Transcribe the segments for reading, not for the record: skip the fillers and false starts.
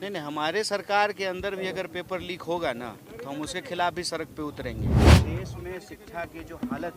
नहीं नहीं, हमारे सरकार के अंदर भी अगर पेपर लीक होगा ना तो हम उसके खिलाफ भी सड़क पे उतरेंगे। देश में शिक्षा की जो हालत,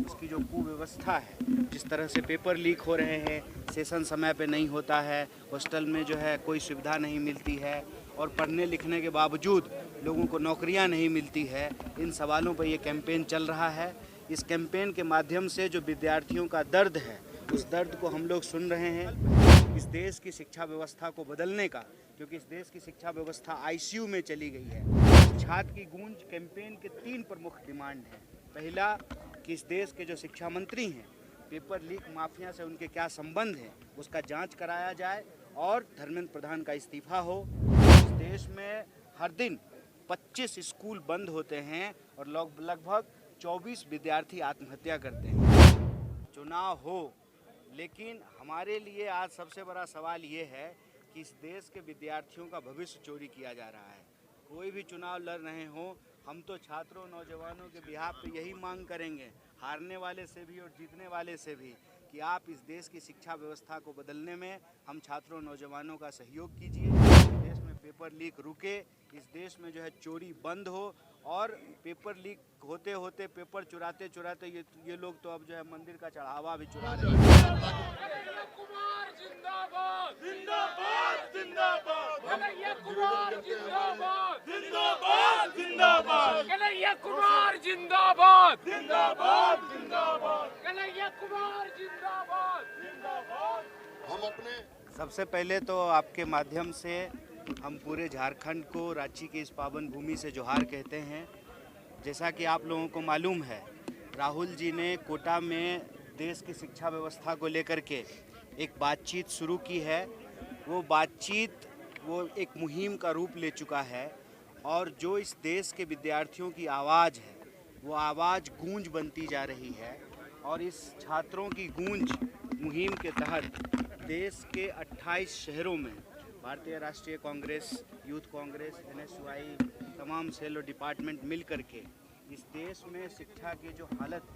इसकी जो कुव्यवस्था है, जिस तरह से पेपर लीक हो रहे हैं, सेशन समय पे नहीं होता है, हॉस्टल में जो है कोई सुविधा नहीं मिलती है और पढ़ने लिखने के बावजूद लोगों को नौकरियां नहीं मिलती है, इन सवालों पर ये कैंपेन चल रहा है। इस कैंपेन के माध्यम से जो विद्यार्थियों का दर्द है, उस दर्द को हम लोग सुन रहे हैं। इस देश की शिक्षा व्यवस्था को बदलने का, क्योंकि इस देश की शिक्षा व्यवस्था आईसीयू में चली गई है। छात्र की गूंज कैंपेन के 3 प्रमुख डिमांड हैं। पहला कि इस देश के जो शिक्षा मंत्री हैं, पेपर लीक माफिया से उनके क्या संबंध हैं, उसका जांच कराया जाए और धर्मेंद्र प्रधान का इस्तीफा हो। इस देश में हर दिन 25 स्कूल बंद होते हैं और लगभग 24 विद्यार्थी आत्महत्या करते हैं। चुनाव हो, लेकिन हमारे लिए आज सबसे बड़ा सवाल ये है कि इस देश के विद्यार्थियों का भविष्य चोरी किया जा रहा है। कोई भी चुनाव लड़ रहे हों, हम तो छात्रों नौजवानों के बिहाफ पे यही मांग करेंगे, हारने वाले से भी और जीतने वाले से भी, कि आप इस देश की शिक्षा व्यवस्था को बदलने में हम छात्रों नौजवानों का सहयोग कीजिए। इस देश में पेपर लीक रुके, इस देश में जो है चोरी बंद हो, और पेपर लीक होते होते, पेपर चुराते चुराते ये लोग तो अब जो है मंदिर का चढ़ावा भी चुरा रहे हैं। कन्हैया कुमार जिंदाबाद, जिंदाबाद, जिंदाबाद। कन्हैया कुमार जिंदाबाद, जिंदाबाद, जिंदाबाद। कन्हैया कुमार जिंदाबाद, जिंदाबाद। हम अपने सबसे पहले तो आपके माध्यम से हम पूरे झारखंड को रांची की इस पावन भूमि से जोहार कहते हैं। जैसा कि आप लोगों को मालूम है, राहुल जी ने कोटा में देश की शिक्षा व्यवस्था को लेकर के एक बातचीत शुरू की है। वो बातचीत एक मुहिम का रूप ले चुका है, और जो इस देश के विद्यार्थियों की आवाज़ है, वो आवाज़ गूंज बनती जा रही है। और इस छात्रों की गूंज मुहिम के तहत देश के 28 शहरों में भारतीय राष्ट्रीय कांग्रेस, यूथ कांग्रेस, एनएसयूआई, तमाम सेल और डिपार्टमेंट मिल करके इस देश में शिक्षा की जो हालत,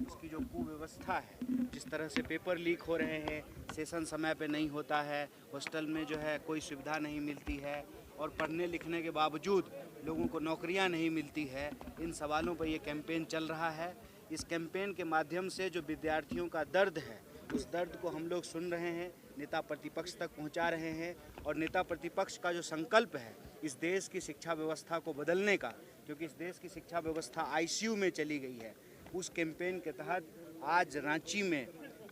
इसकी जो कुव्यवस्था है, जिस तरह से पेपर लीक हो रहे हैं, सेशन समय पे नहीं होता है, हॉस्टल में जो है कोई सुविधा नहीं मिलती है और पढ़ने लिखने के बावजूद लोगों को नौकरियां नहीं मिलती है, इन सवालों पर ये कैंपेन चल रहा है। इस कैंपेन के माध्यम से जो विद्यार्थियों का दर्द है, उस दर्द को हम लोग सुन रहे हैं, नेता प्रतिपक्ष तक पहुंचा रहे हैं। और नेता प्रतिपक्ष का जो संकल्प है इस देश की शिक्षा व्यवस्था को बदलने का, क्योंकि इस देश की शिक्षा व्यवस्था आईसीयू में चली गई है, उस कैंपेन के तहत आज रांची में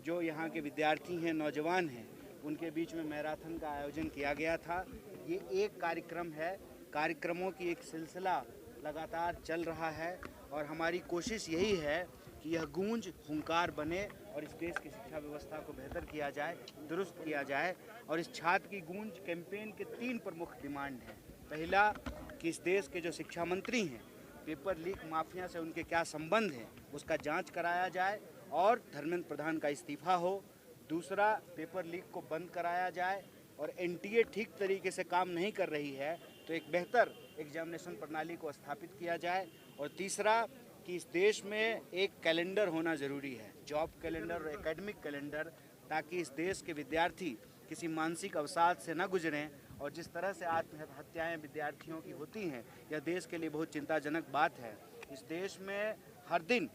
जो यहाँ के विद्यार्थी हैं, नौजवान हैं, उनके बीच में मैराथन का आयोजन किया गया था। ये एक कार्यक्रम है, कार्यक्रमों की एक सिलसिला लगातार चल रहा है, और हमारी कोशिश यही है कि यह गूंज हुंकार बने और इस देश की शिक्षा व्यवस्था को बेहतर किया जाए, दुरुस्त किया जाए। और इस छात्र की गूंज कैंपेन के 3 प्रमुख डिमांड हैं। पहला कि इस देश के जो शिक्षा मंत्री हैं, पेपर लीक माफिया से उनके क्या संबंध हैं, उसका जांच कराया जाए और धर्मेंद्र प्रधान का इस्तीफा हो। दूसरा, पेपर लीक को बंद कराया जाए, और एनटीए ठीक तरीके से काम नहीं कर रही है तो एक बेहतर एग्जामिनेशन प्रणाली को स्थापित किया जाए। और तीसरा कि इस देश में एक कैलेंडर होना ज़रूरी है, जॉब कैलेंडर और एकेडमिक कैलेंडर, ताकि इस देश के विद्यार्थी किसी मानसिक अवसाद से न गुजरें। और जिस तरह से आत्महत्याएं विद्यार्थियों की होती हैं, यह देश के लिए बहुत चिंताजनक बात है। इस देश में हर दिन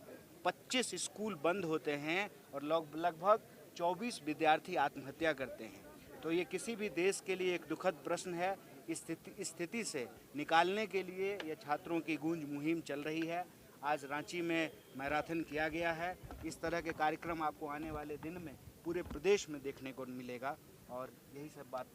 25 स्कूल बंद होते हैं और लगभग 24 विद्यार्थी आत्महत्या करते हैं। तो ये किसी भी देश के लिए एक दुखद प्रश्न है। इस स्थिति से निकालने के लिए यह छात्रों की गूंज मुहिम चल रही है। आज रांची में मैराथन किया गया है। इस तरह के कार्यक्रम आपको आने वाले दिन में पूरे प्रदेश में देखने को मिलेगा, और यही सब बात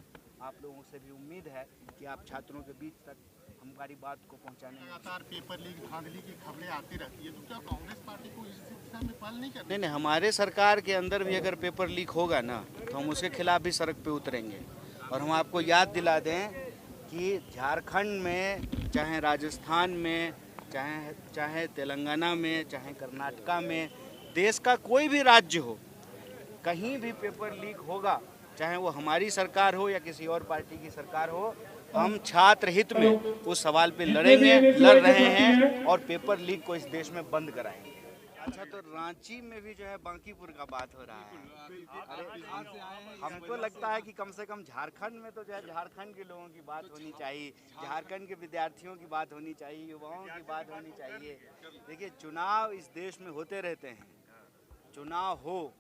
आप लोगों से भी उम्मीद है कि आप छात्रों के बीच तक हमारी बात को पहुंचाने में। लगातार पेपर लीक, धांधली की खबरें आती रहती है, तो क्या कांग्रेस पार्टी को इस दिशा में पहल नहीं करनी? नहीं नहीं, हमारे सरकार के अंदर भी अगर पेपर लीक होगा ना तो हम उसके खिलाफ भी सड़क पे उतरेंगे। और हम आपको याद दिला दें कि झारखंड में, चाहे राजस्थान में, चाहे तेलंगाना में, चाहे कर्नाटका में, देश का कोई भी राज्य हो, कहीं भी पेपर लीक होगा, चाहे वो हमारी सरकार हो या किसी और पार्टी की सरकार हो, हम छात्र हित में उस सवाल पे लड़ेंगे, लड़ रहे हैं और पेपर लीक को इस देश में बंद कराएंगे। अच्छा, तो रांची में भी जो है बांकीपुर का बात हो रहा है। अरे हमको लगता है कि कम से कम झारखंड में तो जो है झारखंड के लोगों की बात होनी चाहिए, झारखंड के विद्यार्थियों की बात होनी चाहिए, युवाओं की बात होनी चाहिए। देखिए, चुनाव इस देश में होते रहते हैं, चुनाव हो,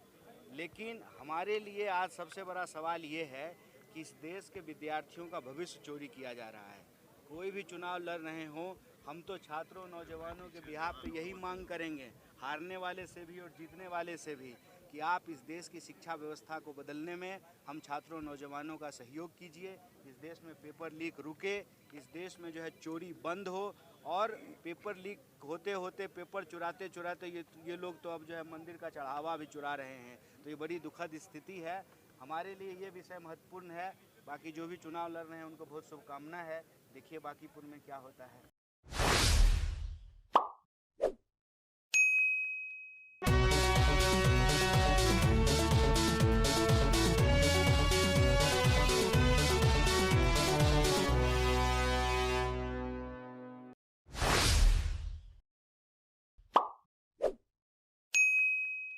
लेकिन हमारे लिए आज सबसे बड़ा सवाल ये है कि इस देश के विद्यार्थियों का भविष्य चोरी किया जा रहा है। कोई भी चुनाव लड़ रहे हों, हम तो छात्रों नौजवानों के बिहाफ पे यही मांग करेंगे, हारने वाले से भी और जीतने वाले से भी, कि आप इस देश की शिक्षा व्यवस्था को बदलने में हम छात्रों नौजवानों का सहयोग कीजिए। इस देश में पेपर लीक रुके, इस देश में जो है चोरी बंद हो, और पेपर लीक होते होते, पेपर चुराते चुराते ये लोग तो अब जो है मंदिर का चढ़ावा भी चुरा रहे हैं। तो ये बड़ी दुखद स्थिति है। हमारे लिए ये विषय महत्वपूर्ण है। बाकी जो भी चुनाव लड़ रहे हैं उनको बहुत शुभकामना है। देखिए बांकीपुर में क्या होता है।